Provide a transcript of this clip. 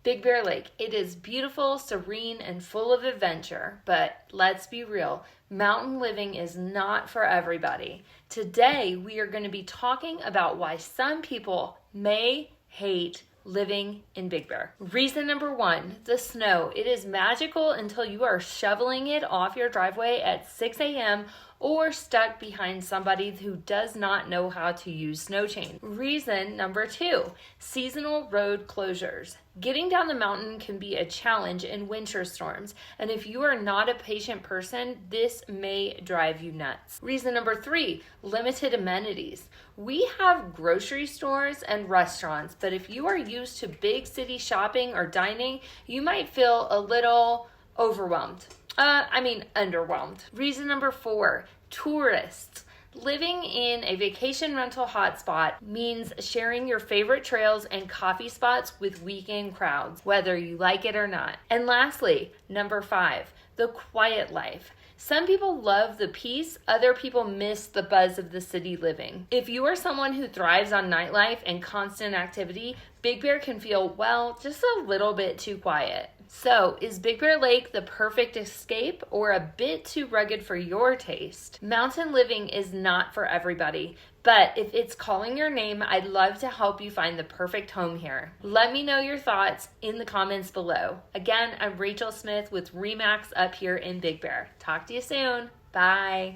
Big Bear Lake. It is beautiful, serene, and full of adventure, but let's be real, mountain living is not for everybody. Today, we are going to be talking about why some people may hate living in Big Bear. Reason number 1, the snow. It is magical until you are shoveling it off your driveway at 6 a.m. or stuck behind somebody who does not know how to use snow chains. Reason number 2, seasonal road closures. Getting down the mountain can be a challenge in winter storms, and if you are not a patient person, this may drive you nuts. Reason number 3, limited amenities. We have grocery stores and restaurants, but if you are used to big city shopping or dining, you might feel a little overwhelmed. Underwhelmed. Reason number 4, tourists. Living in a vacation rental hotspot means sharing your favorite trails and coffee spots with weekend crowds, whether you like it or not. And lastly, number 5, the quiet life. Some people love the peace, other people miss the buzz of the city living. If you are someone who thrives on nightlife and constant activity, Big Bear can feel, just a little bit too quiet. So, is Big Bear Lake the perfect escape or a bit too rugged for your taste? Mountain living is not for everybody, but if it's calling your name, I'd love to help you find the perfect home here. Let me know your thoughts in the comments below. Again, I'm Rachael Smith with RE/MAX up here in Big Bear. Talk to you soon. Bye.